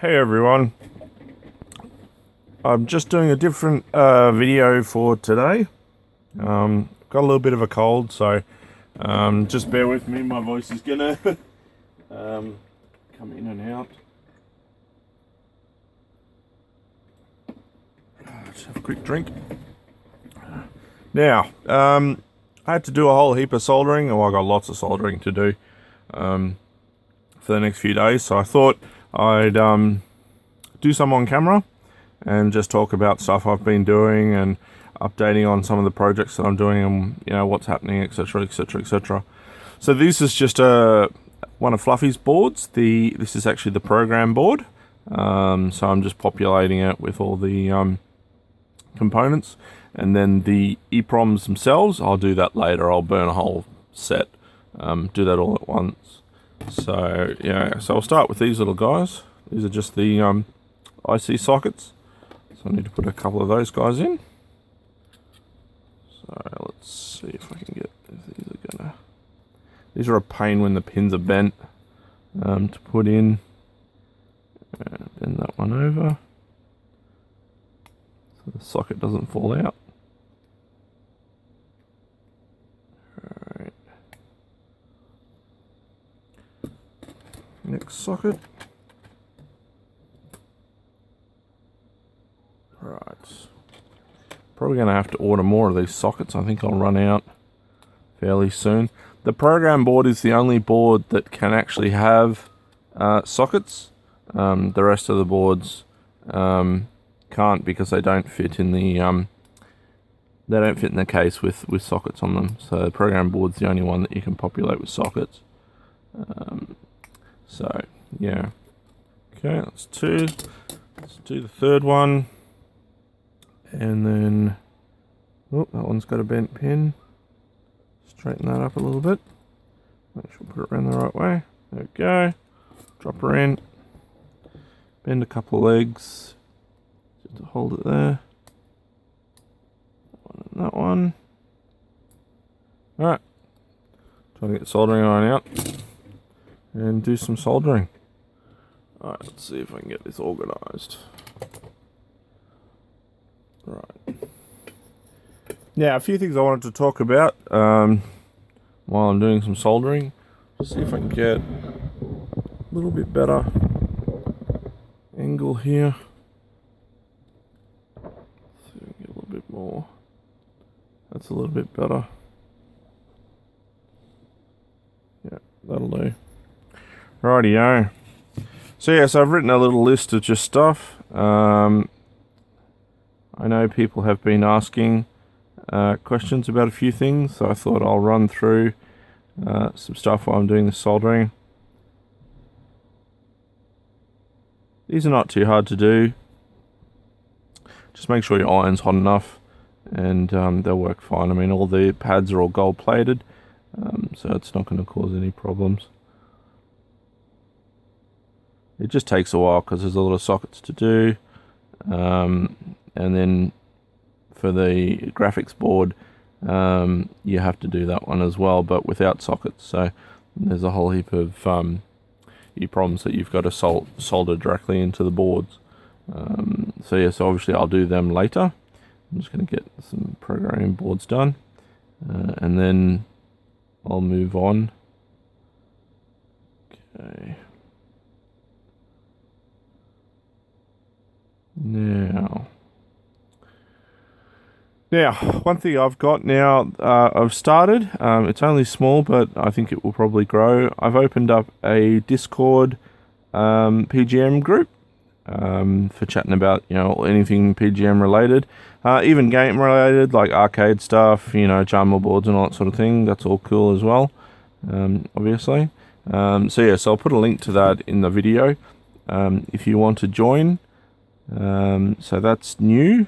Hey everyone, I'm just doing a different video for today. Got a little bit of a cold, so just bear with me, my voice is gonna come in and out. Just have a quick drink. Now, I had to do a whole heap of soldering. Well, I got lots of soldering to do for the next few days, so I thought I'd do some on camera and just talk about stuff I've been doing and updating on some of the projects that I'm doing and what's happening, etc, etc, etc. So this is just one of Fluffy's boards. This is actually the program board, so I'm just populating it with all the components, and then the EPROMs themselves, I'll do that later. I'll burn a whole set, do that all at once. So yeah, so I'll start with these little guys. These are just the IC sockets, so I need to put a couple of those guys in. So let's see if I can get, these are a pain when the pins are bent to put in. Bend that one over so the socket doesn't fall out. Alright, next socket. Right, probably going to have to order more of these sockets. I think I'll run out fairly soon. The program board is the only board that can actually have sockets. The rest of the boards can't, because they don't fit in the case with sockets on them. So the program board's the only one that you can populate with sockets. So yeah, okay, that's two. Let's do the third one. And then, oh, that one's got a bent pin. Straighten that up a little bit. Make sure we put it around the right way. There we go. Drop her in. Bend a couple of legs just to hold it there. That one and that one. Alright. Trying to get the soldering iron out and do some soldering. Alright, let's see if I can get this organised. Right. Now, a few things I wanted to talk about while I'm doing some soldering. Just see if I can get a little bit better angle here. See if I can get a little bit more. That's a little bit better. Yeah, that'll do. Rightio. So yeah, so I've written a little list of just stuff. I know people have been asking questions about a few things, so I thought I'll run through some stuff while I'm doing the soldering. These are not too hard to do. Just make sure your iron's hot enough and they'll work fine. I mean, all the pads are all gold plated, so it's not going to cause any problems. It just takes a while because there's a lot of sockets to do. And then for the graphics board, you have to do that one as well, but without sockets. So there's a whole heap of EPROMs that you've got to solder directly into the boards. So yeah, so obviously I'll do them later. I'm just going to get some programming boards done, and then I'll move on. Okay. Now, one thing I've got now, I've started, it's only small, but I think it will probably grow. I've opened up a Discord PGM group for chatting about, anything PGM related, even game related, like arcade stuff, Jarmo boards and all that sort of thing. That's all cool as well, obviously. So yeah, so I'll put a link to that in the video if you want to join. So that's new.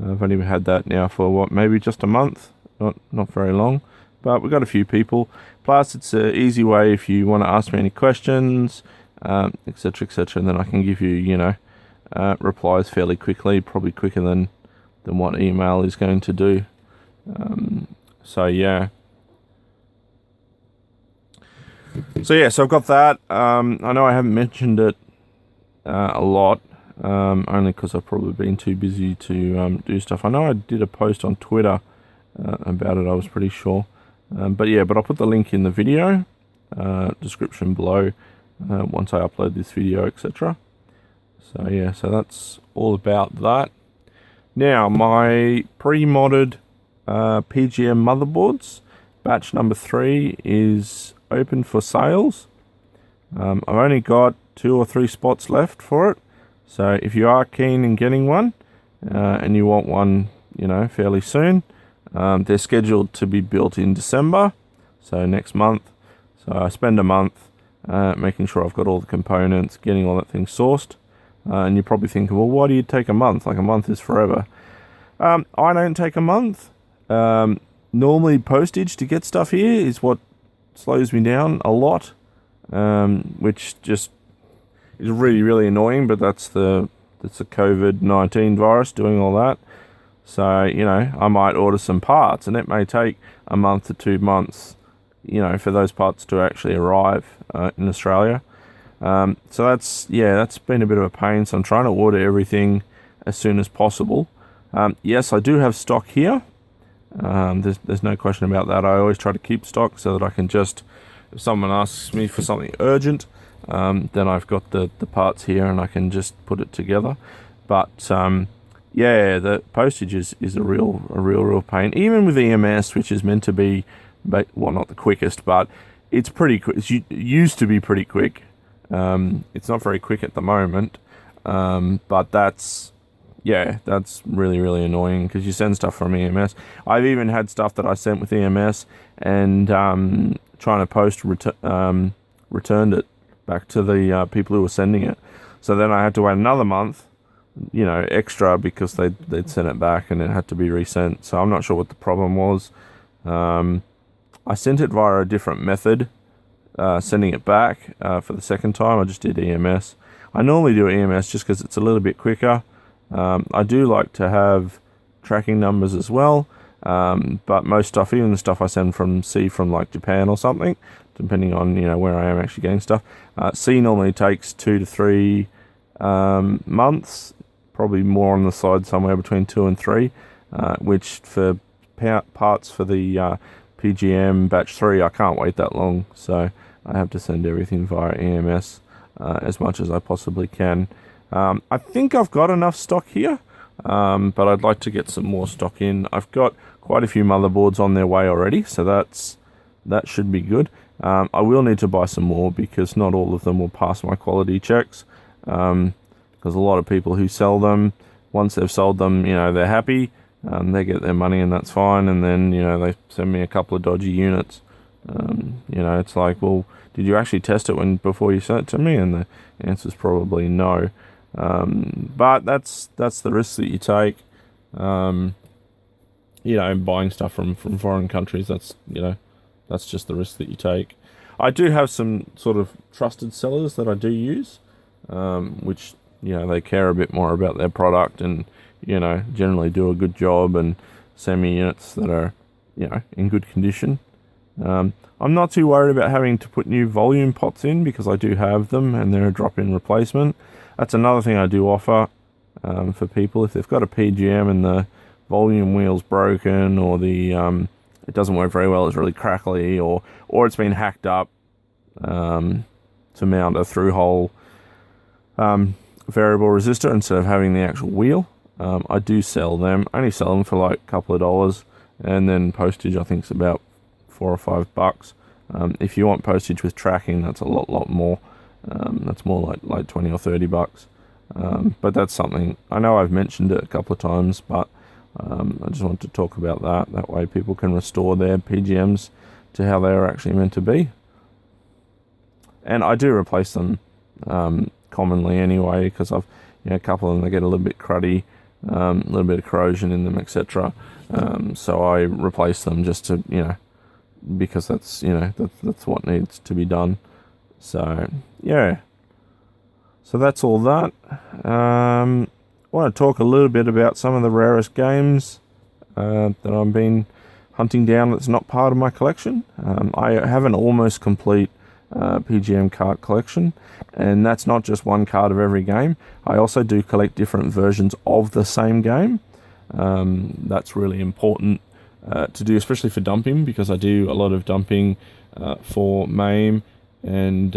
I've only had that now for maybe just a month, not very long, but we've got a few people. Plus, it's an easy way if you want to ask me any questions, etc, etc, and then I can give you, replies fairly quickly, probably quicker than what email is going to do. So yeah. So I've got that. I know I haven't mentioned it a lot, only because I've probably been too busy to do stuff. I know I did a post on Twitter about it, I was pretty sure. But I'll put the link in the video description below once I upload this video, etc. So that's all about that. Now, my pre-modded PGM motherboards, batch number 3 is open for sales. I've only got 2 or 3 spots left for it. So if you are keen in getting one and you want one, fairly soon, they're scheduled to be built in December, so next month. So I spend a month making sure I've got all the components, getting all that thing sourced. And you're probably thinking, well, why do you take a month? Like, a month is forever. I don't take a month. Normally postage to get stuff here is what slows me down a lot, which just is really, really annoying, but that's the COVID-19 virus doing all that. So, I might order some parts, and it may take a month to 2 months, for those parts to actually arrive in Australia. So that's been a bit of a pain, so I'm trying to order everything as soon as possible. Yes, I do have stock here. There's no question about that. I always try to keep stock so that I can just, if someone asks me for something urgent, then I've got the parts here and I can just put it together. But the postage is a real pain. Even with EMS, which is meant to be, well, not the quickest, but it's pretty quick. It used to be pretty quick. It's not very quick at the moment, but that's really, really annoying because you send stuff from EMS. I've even had stuff that I sent with EMS and trying to post returned it back to the people who were sending it. So then I had to wait another month, extra, because they'd sent it back and it had to be resent. So I'm not sure what the problem was. I sent it via a different method, sending it back for the second time. I just did EMS. I normally do EMS just because it's a little bit quicker. I do like to have tracking numbers as well, but most stuff, even the stuff I send from like Japan or something, depending on where I am actually getting stuff, C normally takes 2 to 3 months, probably more on the side, somewhere between 2 and 3, which for parts for the PGM batch 3, I can't wait that long, so I have to send everything via EMS as much as I possibly can. I think I've got enough stock here, but I'd like to get some more stock in. I've got quite a few motherboards on their way already, so that should be good. I will need to buy some more because not all of them will pass my quality checks, because a lot of people who sell them, once they've sold them, they're happy, they get their money and that's fine, and then they send me a couple of dodgy units. It's like, well, did you actually test it before you sent it to me? And the answer is probably no. But that's the risk that you take. Buying stuff from foreign countries, that's just the risk that you take. I do have some sort of trusted sellers that I do use, which, they care a bit more about their product and, generally do a good job and send me units that are, in good condition. I'm not too worried about having to put new volume pots in because I do have them and they're a drop-in replacement. That's another thing I do offer for people. If they've got a PGM and the volume wheel's broken, or the it doesn't work very well, it's really crackly, or it's been hacked up to mount a through-hole variable resistor instead of having the actual wheel, I do sell them. I only sell them for like a couple of dollars, and then postage I think is about $4 or $5. If you want postage with tracking, that's a lot more. That's more like $20 or $30. But that's something, I know I've mentioned it a couple of times, but I just want to talk about that. That way people can restore their PGMs to how they are actually meant to be. And I do replace them commonly anyway, because I've a couple of them, they get a little bit cruddy, a little bit of corrosion in them, etc. So I replace them just to, because that's, that's what needs to be done. So, yeah. So that's all that. I want to talk a little bit about some of the rarest games that I've been hunting down that's not part of my collection. I have an almost complete PGM cart collection, and that's not just one card of every game. I also do collect different versions of the same game. That's really important to do, especially for dumping, because I do a lot of dumping for MAME and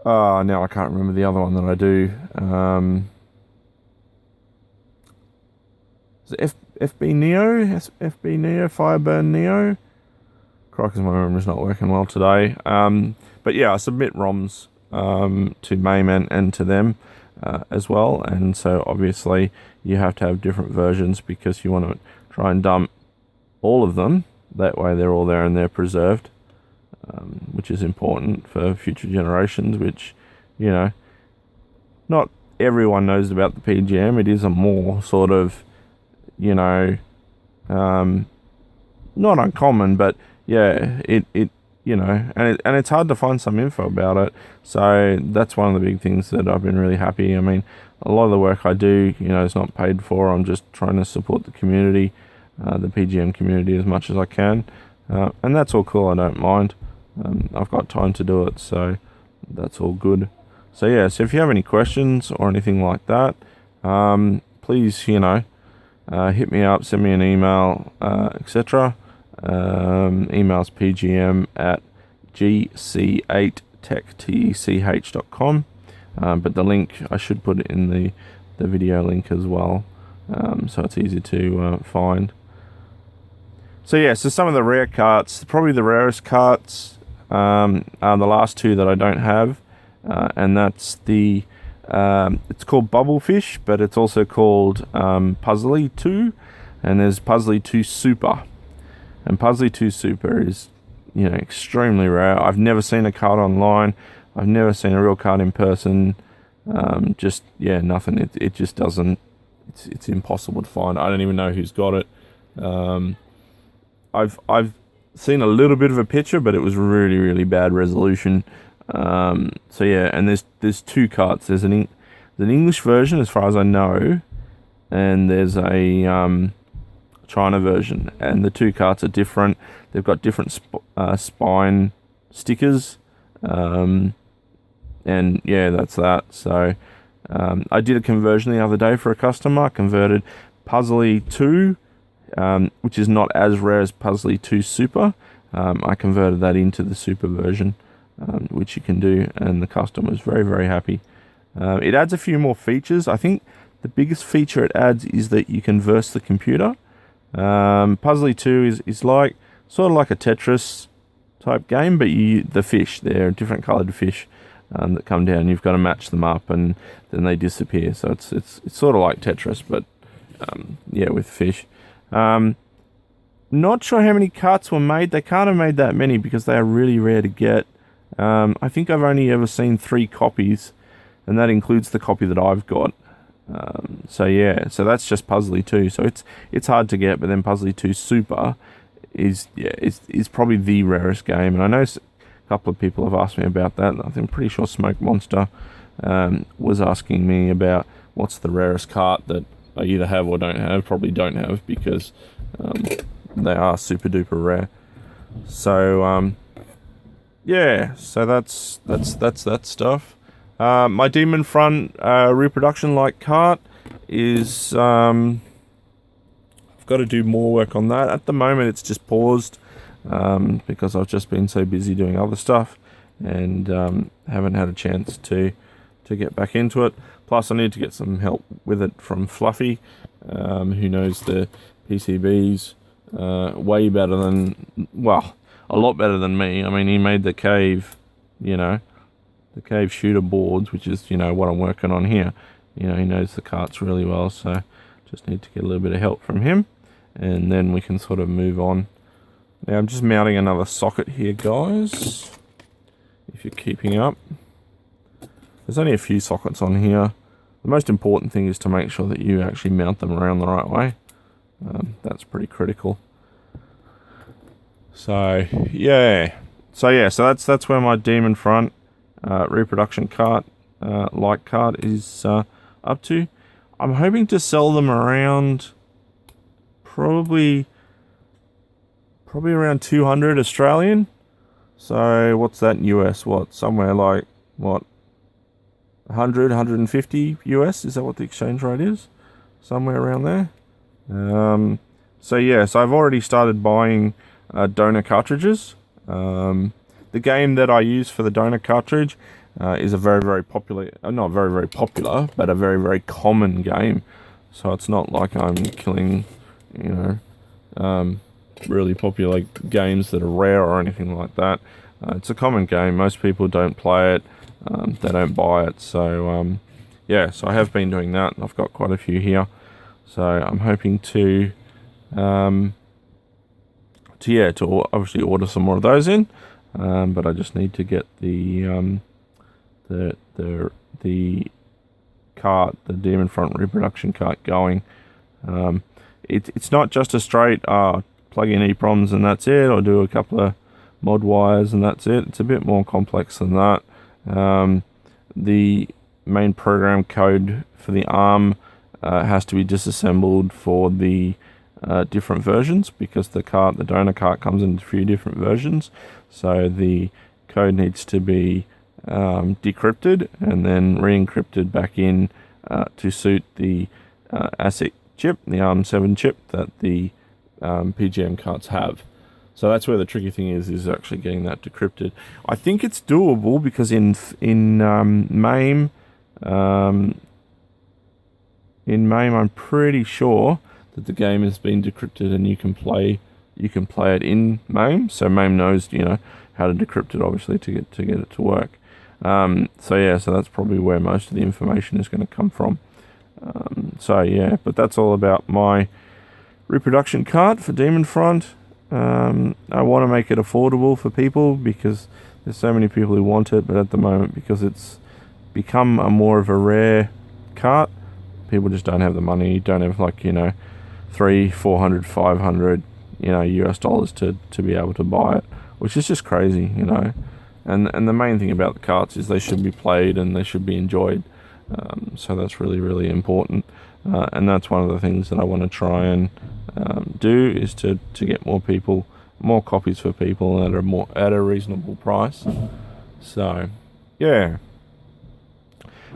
now I can't remember the other one that I do. Is it FB Neo? FB Neo, Fireburn Neo? Crikey, my memory's not working well today. But yeah, I submit ROMs to MAME and to them as well. And so obviously you have to have different versions because you want to try and dump all of them. That way they're all there and they're preserved, which is important for future generations, which, you know, not everyone knows about the PGM. It is a more sort of, you know, not uncommon, but yeah, it you know, and it's hard to find some info about it. So that's one of the big things that I've been really happy. I mean, a lot of the work I do, you know, is not paid for. I'm just trying to support the community, the PGM community, as much as I can, and that's all cool. I don't mind. I've got time to do it, so that's all good. So yeah, so if you have any questions or anything like that, please, you know, hit me up, send me an email, etc. Email's pgm@gc8techtech.com, but the link, I should put it in the video link as well, so it's easy to find. So yeah, so some of the rare carts, probably the rarest carts are the last two that I don't have, and that's the it's called Bubblefish, but it's also called Puzzly 2, and there's Puzzly 2 Super. And Puzzly 2 Super is, you know, extremely rare. I've never seen a card online. I've never seen a real card in person. Just, yeah, nothing. It just doesn't, it's impossible to find. I don't even know who's got it. I've seen a little bit of a picture, but it was really, really bad resolution. So yeah, and there's two cards. There's an English version, as far as I know, and there's a China version, and the two carts are different. They've got different spine stickers, and yeah, that's that. So I did a conversion the other day for a customer. I converted Puzzly 2, which is not as rare as Puzzly 2 Super. I converted that into the Super version, which you can do, and the customer was very, very happy. It adds a few more features. I think the biggest feature it adds is that you can verse the computer. Puzzly 2 is like sort of like a Tetris type game, but the fish, they're different coloured fish that come down. You've got to match them up, and then they disappear. So it's sort of like Tetris, but yeah, with fish. Not sure how many carts were made. They can't have made that many because they are really rare to get. I think I've only ever seen 3 copies, and that includes the copy that I've got. So yeah, so that's just Puzzly 2. So it's hard to get, but then Puzzly 2 Super is probably the rarest game. And I know a couple of people have asked me about that. I'm pretty sure Smoke Monster was asking me about what's the rarest cart that I either have or don't have. Probably don't have, because they are super duper rare. So yeah, so that's that stuff. My Demon Front reproduction like cart is I've got to do more work on that. At the moment it's just paused because I've just been so busy doing other stuff, and haven't had a chance to get back into it. Plus I need to get some help with it from Fluffy, who knows the PCBs way better than, well, a lot better than me. I mean, he made the cave, you know, the cave shooter boards, which is, you know, what I'm working on here. You know, he knows the carts really well, so just need to get a little bit of help from him, and then we can sort of move on. Now I'm just mounting another socket here, guys, if you're keeping up. There's only a few sockets on here. The most important thing is to make sure that you actually mount them around the right way. That's pretty critical. So yeah, so that's where my Demon Front reproduction cart like cart is up to. I'm hoping to sell them around probably around 200 Australian. So what's that in US? What, somewhere like, what, 100, 150 US? Is that what the exchange rate is? Somewhere around there. So yeah, so I've already started buying donor cartridges. The game that I use for the donor cartridge is a very, very popular, not very, very popular, but a very, very common game. So it's not like I'm killing, you know, really popular games that are rare or anything like that. It's a common game. Most people don't play it. They don't buy it. So yeah, so I have been doing that. I've got quite a few here. So I'm hoping to obviously order some more of those in. But I just need to get the cart, the Demon Front reproduction cart going. It's not just a straight plug in EEPROMs and that's it, or do a couple of mod wires and that's it. It's a bit more complex than that. The main program code for the ARM has to be disassembled for the different versions, because the donor cart comes in a few different versions. So the code needs to be decrypted and then re-encrypted back in to suit the ASIC chip, the ARM7 chip that the PGM carts have. So that's where the tricky thing is actually getting that decrypted. I think it's doable because in MAME, I'm pretty sure that the game has been decrypted and you can play it in MAME. So MAME knows, how to decrypt it, obviously, to get it to work. So yeah, so that's probably where most of the information is going to come from. So yeah, but that's all about my reproduction cart for Demon Front. I want to make it affordable for people because there's so many people who want it, but at the moment, because it's become more of a rare cart, people just don't have the money, don't have $300, $400, $500 US dollars to be able to buy it, which is just crazy, and the main thing about the carts is they should be played and they should be enjoyed. So that's really, really important, and that's one of the things that I want to try and do, is to get more copies for people at a reasonable price. So yeah.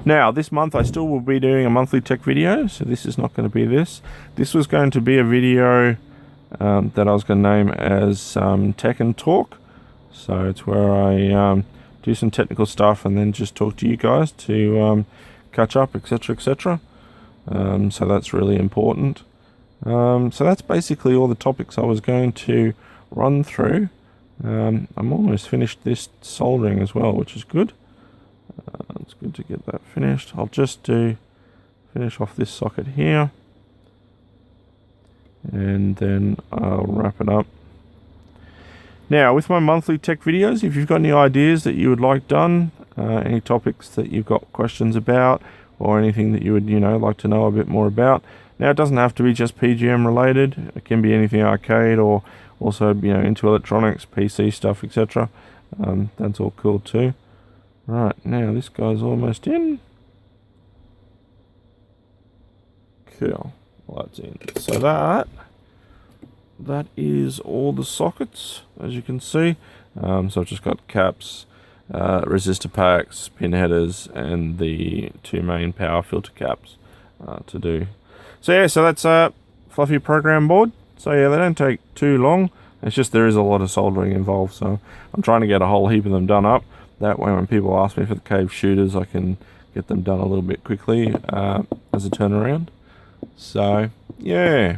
Now this month I still will be doing a monthly tech video, so this is not going to be this. This was going to be a video that I was going to name as Tech and Talk. So it's where I do some technical stuff and then just talk to you guys to catch up, etc., etc. So that's really important. So that's basically all the topics I was going to run through. I'm almost finished this soldering as well, which is good. It's good to get that finished. I'll just finish off this socket here, and then I'll wrap it up. Now, with my monthly tech videos, if you've got any ideas that you would like done, any topics that you've got questions about, or anything that you would like to know a bit more about. Now, it doesn't have to be just PGM related. It can be anything arcade, or also into electronics, PC stuff, etc. That's all cool too. Right, now this guy's almost in. Cool. Well, that's in. So that is all the sockets, as you can see. So I've just got caps, resistor packs, pin headers, and the two main power filter caps to do. So yeah, so that's a fluffy program board. So yeah, they don't take too long. It's just there is a lot of soldering involved, so I'm trying to get a whole heap of them done up. That way when people ask me for the cave shooters, I can get them done a little bit quickly as a turnaround. So yeah.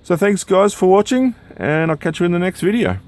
So thanks guys for watching, and I'll catch you in the next video.